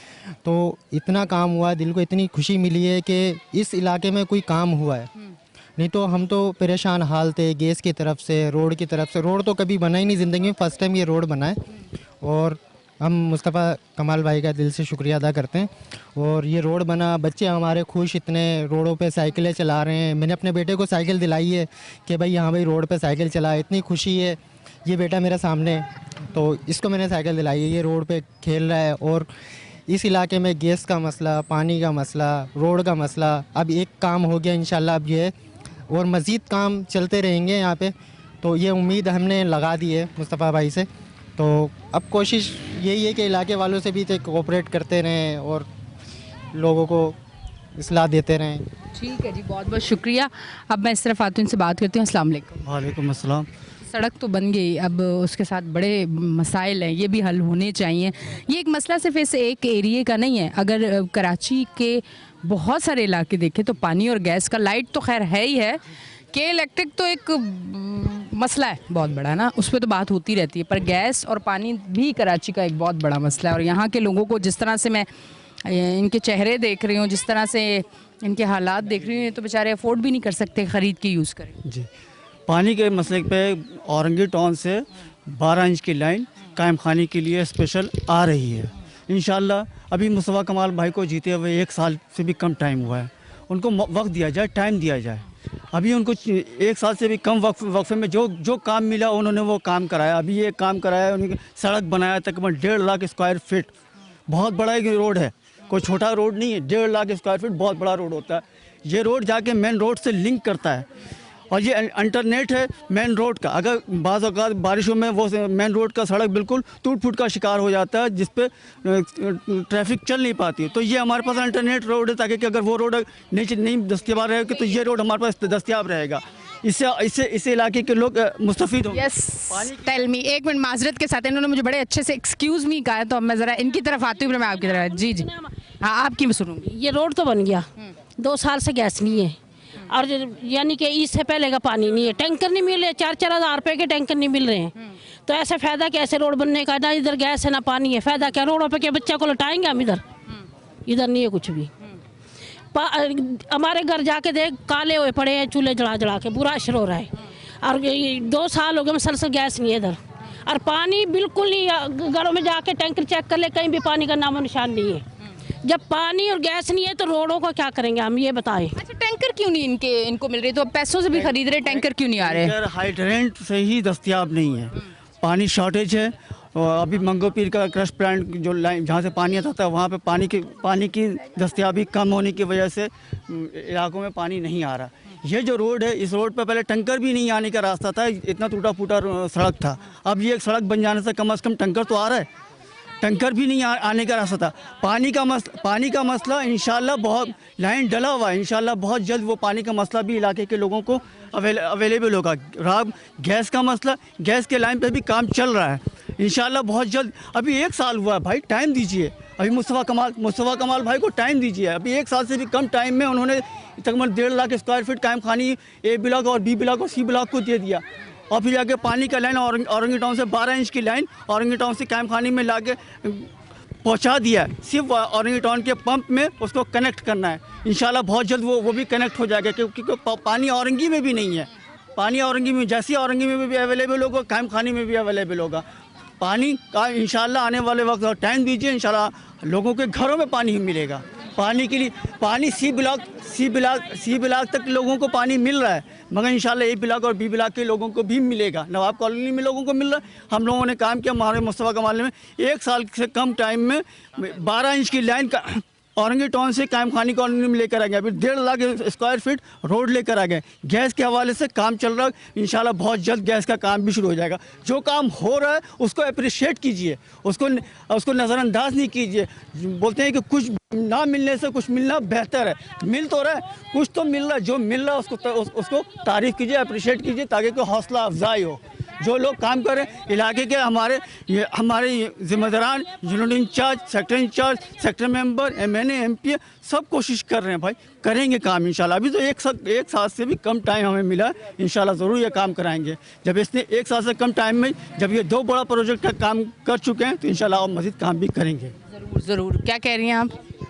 Speaker 11: तो इतना काम हुआ, दिल को इतनी खुशी मिली है कि इस इलाके में कोई काम हुआ है। नहीं तो हम तो परेशान हाल थे, गैस की तरफ से, रोड की तरफ से। रोड तो कभी बना ही नहीं ज़िंदगी में, फ़र्स्ट टाइम ये रोड बना है और हम मुस्तफ़ा कमाल भाई का दिल से शुक्रिया अदा करते हैं। और ये रोड बना, बच्चे हमारे खुश, इतने रोडों पे साइकिलें चला रहे हैं। मैंने अपने बेटे को साइकिल दिलाई है कि भाई यहाँ भाई रोड पे साइकिल चला, इतनी खुशी है। ये बेटा मेरे सामने, तो इसको मैंने साइकिल दिलाई है, ये रोड पे खेल रहा है। और इस इलाके में गैस का मसला, पानी का मसला, रोड का मसला, अब एक काम हो गया इंशाल्लाह, अब ये और मज़ीद काम चलते रहेंगे यहाँ पे। तो ये उम्मीद हमने लगा दी है मुस्तफ़ा भाई से। तो अब कोशिश यही है कि इलाके वालों से भी कोऑपरेट करते रहें और लोगों को इस्लाह देते रहें।
Speaker 1: ठीक है जी, बहुत बहुत शुक्रिया। अब मैं इस तरफ आती हूँ, इनसे बात करती हूँ। अस्सलाम वालेकुम।
Speaker 12: वालेकुम अस्सलाम।
Speaker 1: सड़क तो बन गई, अब उसके साथ बड़े मसाइल हैं, ये भी हल होने चाहिए। ये एक मसला सिर्फ इस एक एरिए का नहीं है। अगर कराची के बहुत सारे इलाके देखें तो पानी और गैस का, लाइट तो खैर है ही है, के इलेक्ट्रिक तो एक मसला है बहुत बड़ा ना, उस पर तो बात होती रहती है, पर गैस और पानी भी कराची का एक बहुत बड़ा मसला है। और यहाँ के लोगों को जिस तरह से मैं इनके चेहरे देख रही हूँ, जिस तरह से इनके हालात देख रही हूँ, तो बेचारे अफोर्ड भी नहीं कर सकते ख़रीद के यूज़ करें।
Speaker 12: जी, पानी के मसले पे औरंगी टाउन से 12 इंच की लाइन कायम खाने के लिए स्पेशल आ रही है इंशाल्लाह। अभी मुस्तफ़ा कमाल भाई को जीते हुए 1 साल से भी कम टाइम हुआ है, उनको वक्त दिया जाए, टाइम दिया जाए। अभी उनको 1 साल से भी कम वक्फे में जो काम मिला उन्होंने वो काम कराया। अभी ये काम कराया, उन्होंने सड़क बनाया तकरीबन 1.5 लाख स्क्वायर फीट, बहुत बड़ा एक रोड है, कोई छोटा रोड नहीं है। 1.5 लाख स्क्वायर फीट बहुत बड़ा रोड होता है। ये रोड जाके मेन रोड से लिंक करता है और ये इंटरनेट है मेन रोड का। अगर बाज़ औक़ात बारिशों में वो मेन रोड का सड़क बिल्कुल टूट फूट का शिकार हो जाता है, जिस पे ट्रैफिक चल नहीं पाती, तो ये हमारे पास इंटरनेट रोड है, ताकि कि अगर वो रोड नहीं दस्तियाब रहेगी तो ये रोड हमारे पास दस्तियाब रहेगा। इससे इस इलाके के लोग मुस्तफ़ीद होंगे।
Speaker 1: Yes, tell me. एक मिनट माजरत के साथ, इन्होंने मुझे बड़े अच्छे से एक्सक्यूज़ मी कहा है, तो अब मैं ज़रा इनकी तरफ आती हूँ, मैं आपकी तरफ। जी जी, हाँ, आपकी मैं सुनूँगी।
Speaker 13: ये रोड तो बन गया, 2 साल से गैस नहीं है, और यानी कि इससे पहले का पानी नहीं है, टैंकर नहीं मिल रहे, 4-4 हज़ार रुपये के टैंकर नहीं मिल रहे हैं। तो ऐसे फ़ायदा कैसे रोड बनने का, ना इधर गैस है ना पानी है, फ़ायदा क्या? रोडों पे क्या बच्चा को लटाएंगे हम? इधर नहीं है कुछ भी। हमारे घर जाके देख, काले हुए पड़े हैं चूल्हे जला के, बुरा असर हो रहा है। और 2 साल हो गए मुसलसल गैस नहीं है इधर, और पानी बिल्कुल नहीं। घरों में जाके टैंकर चेक कर ले, कहीं भी पानी का नामो निशान नहीं है। जब पानी और गैस नहीं है तो रोडों का क्या करेंगे हम, ये बताएं।
Speaker 1: अच्छा, टैंकर क्यों नहीं इनको मिल रही? तो पैसों से भी खरीद रहे, टैंकर क्यों नहीं आ रहे?
Speaker 12: हाइड्रेंट से ही दस्तियाब नहीं है, पानी शॉर्टेज है। और अभी मंगो पीर का क्रश प्लांट जो लाइन जहाँ से पानी आता है, वहाँ पे पानी की दस्तियाबी कम होने की वजह से इलाकों में पानी नहीं आ रहा। ये जो रोड है, इस रोड पर पहले टैंकर भी नहीं आने का रास्ता था, इतना टूटा फूटा सड़क था। अब ये एक सड़क बन जाने से कम टैंकर तो आ रहा है, टैंकर भी नहीं आने का रास्ता था। पानी का मसला इंशाल्लाह बहुत लाइन डला हुआ है, इंशाल्लाह बहुत जल्द वो पानी का मसला भी इलाके के लोगों को अवेलेबल होगा। गैस का मसला, गैस के लाइन पे भी काम चल रहा है इंशाल्लाह बहुत जल्द। अभी 1 साल हुआ है भाई, टाइम दीजिए। अभी मुस्तफ़ा कमाल भाई को टाइम दीजिए। अभी 1 साल से भी कम टाइम में उन्होंने तकरीबन 1.5 लाख स्क्वायर फीट कायम खानी ए ब्लॉक और बी ब्लॉक और सी ब्लॉक को दे दिया। और फिर जाके पानी का लाइन औरंगी टाउन से 12 इंच की लाइन औरंगी टाउन से कायम खानी में ला के पहुँचा दिया है। सिर्फ औरंगी टाउन के पंप में उसको कनेक्ट करना है। इंशाल्लाह बहुत जल्द वो भी कनेक्ट हो जाएगा, क्योंकि पानी औरंगी में भी नहीं है। पानी औरंगी में, जैसे औरंगी में भी अवेलेबल होगा, कायम खानी में भी अवेलेबल होगा। पानी का इंशाल्लाह आने वाले वक्त और टाइम दीजिए, इंशाल्लाह लोगों के घरों में पानी ही मिलेगा। पानी के लिए पानी सी ब्लॉक तक लोगों को पानी मिल रहा है, मगर इंशाल्लाह ए ब्लॉक और बी ब्लॉक के लोगों को भी मिलेगा। नवाब कॉलोनी में लोगों को मिल रहा है। हम लोगों ने काम किया, हमारे मुस्तफ़ा कमाल में 1 साल से कम टाइम में 12 इंच की लाइन का औरंगी टाउन से कायम खानी कॉलोनी में लेकर आ गए। अभी 1.5 लाख स्क्वायर फीट रोड लेकर आ गए। गैस के हवाले से काम चल रहा है, इंशाल्लाह बहुत जल्द गैस का काम भी शुरू हो जाएगा। जो काम हो रहा है उसको अप्रिशिएट कीजिए, उसको नज़रअंदाज नहीं कीजिए। बोलते हैं कि कुछ ना मिलने से कुछ मिलना बेहतर है। मिल तो रहा है, कुछ तो मिल रहा है। जो मिल रहा है उसको तारीफ़ कीजिए, अप्रिशिएट कीजिए, ताकि कोई हौसला अफजाई हो। जो लोग काम कर रहे हैं इलाके के, हमारे जिम्मेदारान, जिन्होंने incharge, sector member, MNA, MP सब कोशिश कर रहे हैं भाई, करेंगे काम इंशाल्लाह। अभी तो 1 साल से भी कम टाइम हमें मिला, इंशाल्लाह ज़रूर ये काम कराएंगे। जब इसने 1 साल से कम टाइम में जब ये 2 बड़ा प्रोजेक्ट का काम कर चुके हैं, तो इंशाल्लाह और मज़ीद काम भी करेंगे।
Speaker 1: ज़रूर। क्या कह रही हैं आप?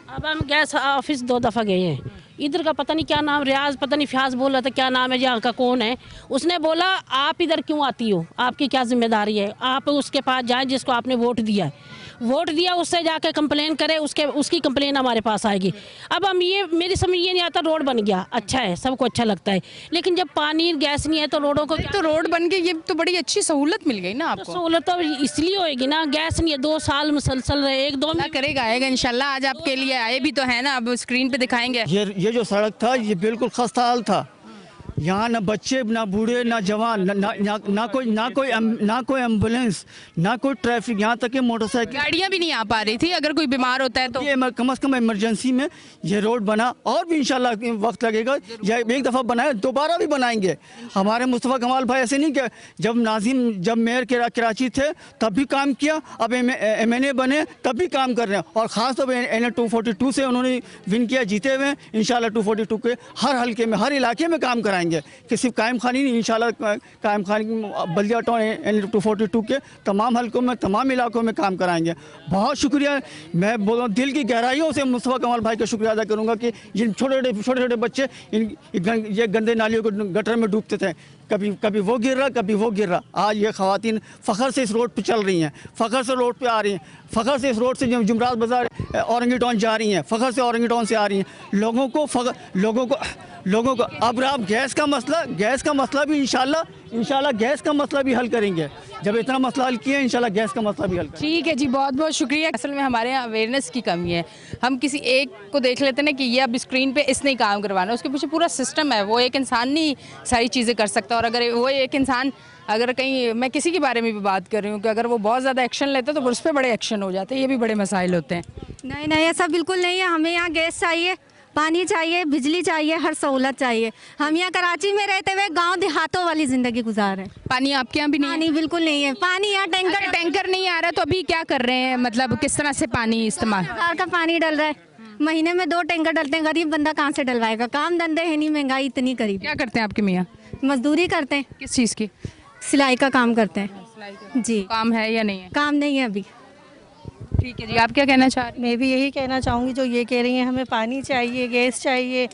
Speaker 13: अब हम गैस ऑफिस 2 दफ़ा गए हैं। इधर का पता नहीं क्या नाम, रियाज पता नहीं फ्याज बोल रहा था, क्या नाम है यहाँ का, कौन है, उसने बोला आप इधर क्यों आती हो, आपकी क्या जिम्मेदारी है, आप उसके पास जाएं जिसको आपने वोट दिया है। वोट दिया उससे जाके कंप्लेन करे, उसकी कंप्लेन हमारे पास आएगी। अब हम ये मेरी समझ ये नहीं आता, रोड बन गया अच्छा है, सबको अच्छा लगता है, लेकिन जब पानी गैस नहीं है तो रोडों को
Speaker 1: तो रोड बन गई, ये तो बड़ी अच्छी सहूलत मिल गई ना आपको।
Speaker 13: सहूलत तो इसलिए होएगी ना, गैस नहीं है, 2 साल मुसलसल रहे, 1-2 में
Speaker 1: करेगा आएगा इंशाल्लाह। आज आपके लिए आए भी तो है ना, अब स्क्रीन पे दिखाएंगे।
Speaker 12: ये जो सड़क था ये बिल्कुल खस्ता हाल था। यहाँ ना बच्चे ना बूढ़े ना जवान ना कोई एम्बुलेंस ना कोई ट्रैफिक, यहाँ तक कि मोटरसाइकिल
Speaker 1: गाड़ियाँ भी नहीं आ पा रही थी। अगर कोई बीमार होता है तो
Speaker 12: ये कम से कम इमरजेंसी में ये रोड बना, और भी इंशाल्लाह वक्त लगेगा। एक दफ़ा बनाए दोबारा भी बनाएंगे। हमारे मुस्तफ़ा कमाल भाई ऐसे नहीं किया, जब मेयर कराची थे तब भी काम किया, अब MNA बने तब भी काम कर रहे हैं, और ख़ास तौर पर NA 242 से उन्होंने विन किया, जीते हुए इंशाल्लाह 242 के हर हल्के में हर इलाके में काम कराएंगे कि सिर्फ कायम खानी नहीं, इंशाल्लाह कायम खानी बल्दिया टाउन NA 242 के तमाम हल्कों में तमाम इलाकों में काम कराएंगे। बहुत शुक्रिया, मैं बोल रहा हूँ दिल की गहराइयों से मुस्तफ़ा कमाल भाई का शुक्रिया अदा करूँगा कि जिन छोटे बच्चे ये गंदे नालियों को गटर में डूबते थे, कभी वो गिर रहा कभी वो गिर रहा। आज ये ख़वातीन फ़ख्र से इस रोड पर चल रही हैं, फ़ख्र से रोड पे आ रही हैं, फ़ख्र से इस रोड से जुमरात बाज़ार औरंगी टाउन जा रही हैं, फ़ख्र से औरंगी टाउन से आ रही हैं। लोगों को अब आप गैस का मसला भी इंशाल्लाह गैस का मसला भी हल करेंगे। जब इतना मसला हल किया इंशाल्लाह गैस का मसला भी हल करेंगे।
Speaker 1: ठीक है जी, बहुत बहुत शुक्रिया। असल में हमारे यहाँ अवेयरनेस की कमी है। हम किसी एक को देख लेते हैं कि ये अब स्क्रीन पे इसने ही काम करवाना, उसके पीछे पूरा सिस्टम है। वो एक इंसान नहीं सारी चीज़ें कर सकता, और अगर वो एक इंसान अगर कहीं, मैं किसी के बारे में भी बात कर रही हूँ कि अगर वो बहुत ज़्यादा एक्शन लेता है तो उस पर बड़े एक्शन हो जाते हैं। ये भी बड़े मसाइल होते हैं।
Speaker 14: नहीं ऐसा बिल्कुल नहीं है। हमें यहाँ गैस चाहिए, पानी चाहिए, बिजली चाहिए, हर सहूलत चाहिए। हम यहाँ कराची में रहते हुए गांव देहातों वाली ज़िंदगी गुजार रहे हैं।
Speaker 1: पानी आपके यहाँ भी नहीं?
Speaker 14: पानी बिल्कुल नहीं है। पानी यहाँ
Speaker 1: टैंकर नहीं आ रहा, तो अभी क्या कर रहे हैं? मतलब किस तरह से पानी इस्तेमाल?
Speaker 14: सरकार का पानी डल रहा है, महीने में 2 टैंकर डलते हैं। गरीब बंदा कहाँ से डलवाएगा? काम धंधे है नहीं, महंगाई इतनी करीब।
Speaker 1: क्या करते हैं आपके मियाँ?
Speaker 14: मजदूरी करते हैं।
Speaker 1: किस चीज़ की?
Speaker 14: सिलाई का काम करते हैं जी।
Speaker 1: काम है या नहीं है?
Speaker 14: काम नहीं है अभी।
Speaker 1: ठीक है जी, आप क्या कहना चाह रही हैं?
Speaker 5: मैं भी यही कहना चाहूँगी जो ये कह रही हैं, हमें पानी चाहिए, गैस चाहिए,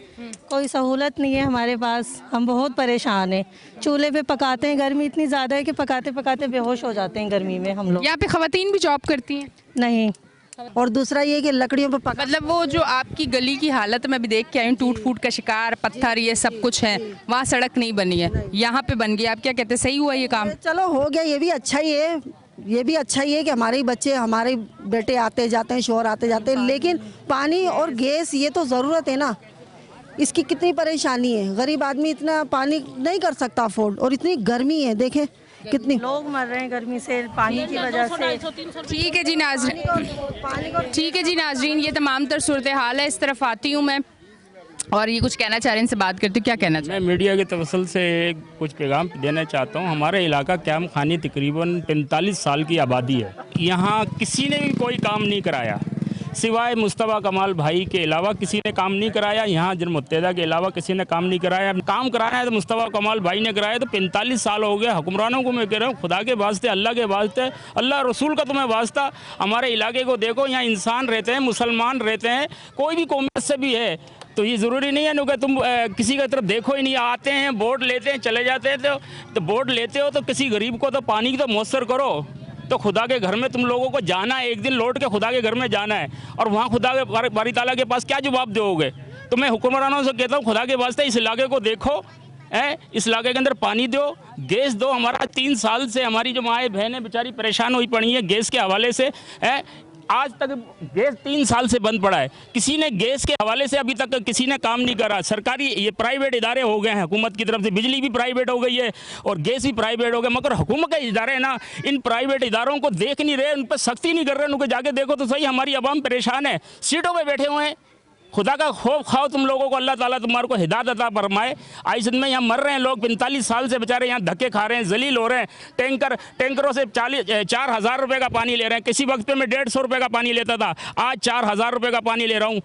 Speaker 5: कोई सहूलत नहीं है हमारे पास। हम बहुत परेशान हैं। चूल्हे पे पकाते हैं, गर्मी इतनी ज़्यादा है कि पकाते पकाते बेहोश हो जाते हैं गर्मी में हम लोग।
Speaker 1: यहाँ पे ख़वातीन भी जॉब करती हैं?
Speaker 5: नहीं।
Speaker 10: और दूसरा ये कि लकड़ियों पर
Speaker 1: मतलब वो जो आपकी गली की हालत मैं भी देख के आई हूँ, टूट फूट का शिकार, पत्थर, ये सब कुछ है, वहाँ सड़क नहीं बनी है, यहाँ पे बन गई। आप क्या कहते हैं, सही हुआ ये काम?
Speaker 10: चलो हो गया, ये भी अच्छा ही है। ये भी अच्छा ही है कि हमारे बच्चे, हमारे बेटे आते जाते हैं, शोहर आते जाते हैं, लेकिन पानी और गैस ये तो ज़रूरत है ना। इसकी कितनी परेशानी है, गरीब आदमी इतना पानी नहीं कर सकता अफोर्ड, और इतनी गर्मी है, देखें कितनी
Speaker 5: लोग मर रहे हैं गर्मी से, पानी की वजह से।
Speaker 1: ठीक है जी नाज़रीन, ठीक है जी नाज़रीन, ये तमाम तर सूरत हाल है। इस तरफ आती हूँ मैं, और ये कुछ कहना चाह रहे हैं, इनसे बात करती हूँ। क्या कहना चाहिए?
Speaker 15: मैं मीडिया के तवसल से कुछ पैगाम देना चाहता हूँ। हमारा इलाका कैम खानी तकरीबन 45 साल की आबादी है। यहाँ किसी ने भी कोई काम नहीं कराया, सिवाय मुस्तफ़ा कमाल भाई के अलावा किसी ने काम नहीं कराया। यहाँ जन मुत्तहिदा के अलावा किसी ने काम नहीं कराया। काम कराना है तो मुस्तफ़ा कमाल भाई ने कराया। तो 45 साल हो गए हुक्मरानों को। मैं कह रहा हूँ खुदा के वास्ते, अल्लाह के वास्ते, अल्लाह रसूल का तुम्हें वास्ता, हमारे इलाके को देखो। यहाँ इंसान रहते हैं, मुसलमान रहते हैं, कोई भी कौमियत से भी है। तो ये ज़रूरी नहीं है ना कि तुम किसी की तरफ देखो ही नहीं। आते हैं, वोट लेते हैं, चले जाते हैं। तो वोट लेते हो तो किसी गरीब को तो पानी की तो मौसर करो। तो खुदा के घर में तुम लोगों को जाना है, एक दिन लौट के खुदा के घर में जाना है, और वहाँ खुदा के बारी ताला के पास क्या जवाब दोगे? तो मैं हुक्मरानों से कहता हूँ खुदा के वास्ते इस इलाके को देखो, इस इलाके के अंदर पानी दो, गैस दो। हमारा 3 साल से हमारी जो माएँ बहनें बेचारी परेशान हुई पड़ी हैं गैस के हवाले से। आज तक गैस 3 साल से बंद पड़ा है। किसी ने गैस के हवाले से अभी तक किसी ने काम नहीं करा। सरकारी ये प्राइवेट इदारे हो गए हैं हुकूमत की तरफ से, बिजली भी प्राइवेट हो गई है और गैस भी प्राइवेट हो गया। मगर हुकूमत के इदारे हैं ना, इन प्राइवेट इदारों को देख नहीं रहे, उन पर सख्ती नहीं कर रहे। उनको जाके देखो तो सही, हमारी आवाम परेशान है, सीटों पर बैठे हुए हैं। खुदा का खौफ खाओ तुम लोगों को, अल्लाह ताला तुम्हारे को हिदायत अता फरमाए। आइज़ में यहाँ मर रहे हैं लोग, 45 साल से बेचारे यहाँ धक्के खा रहे हैं, जलील हो रहे हैं। टैंकरों से 4,000 रुपये का पानी ले रहे हैं। किसी वक्त पे मैं 150 रुपये का पानी लेता था, आज 4,000 रुपये का पानी ले रहा हूँ।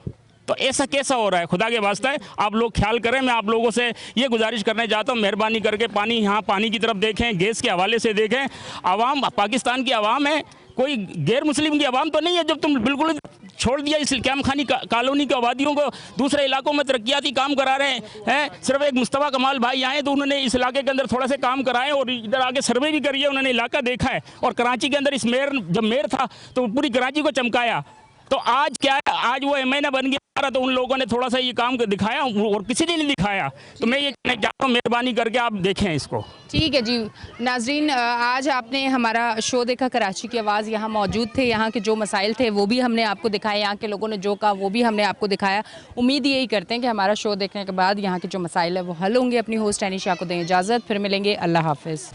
Speaker 15: तो ऐसा कैसा हो रहा है? खुदा के वास्ते आप लोग ख्याल करें। मैं आप लोगों से ये गुजारिश करने चाहता हूँ, मेहरबानी करके पानी, यहाँ पानी की तरफ देखें, गैस के हवाले से देखें। आवाम पाकिस्तान की आवाम है, कोई गैर मुस्लिम की आवाम तो नहीं है। जब तुम बिल्कुल छोड़ दिया इस कैम खानी कॉलोनी के आबादियों को, दूसरे इलाकों में तरक्याती काम करा रहे हैं। सिर्फ एक मुस्तफ़ा कमाल भाई आए तो उन्होंने इस इलाके के अंदर थोड़ा से काम कराए और इधर आके सर्वे भी करिए, उन्होंने इलाका देखा है। और कराची के अंदर इस मेयर, जब मेयर था तो पूरी कराची को चमकाया। तो आज क्या है, आज वो एमएनए बन गया तो उन लोगों ने थोड़ा सा ये काम दिखाया और किसी ने नहीं दिखाया। तो मैं ये कहना चाहता हूँ, मेहरबानी करके आप देखें इसको।
Speaker 1: ठीक है जी नाजरीन, आज आपने हमारा शो देखा कराची की आवाज़, यहाँ मौजूद थे, यहाँ के जो मसाइल थे वो भी हमने आपको दिखाए, यहाँ के लोगों ने जो कहा वो भी हमने आपको दिखाया। उम्मीद यही करते हैं कि हमारा शो देखने के बाद यहाँ के जो मसाइल है वो हल होंगे। अपनी होस्ट एनी शाह को दें इजाज़त, फिर मिलेंगे, अल्लाह हाफिज़।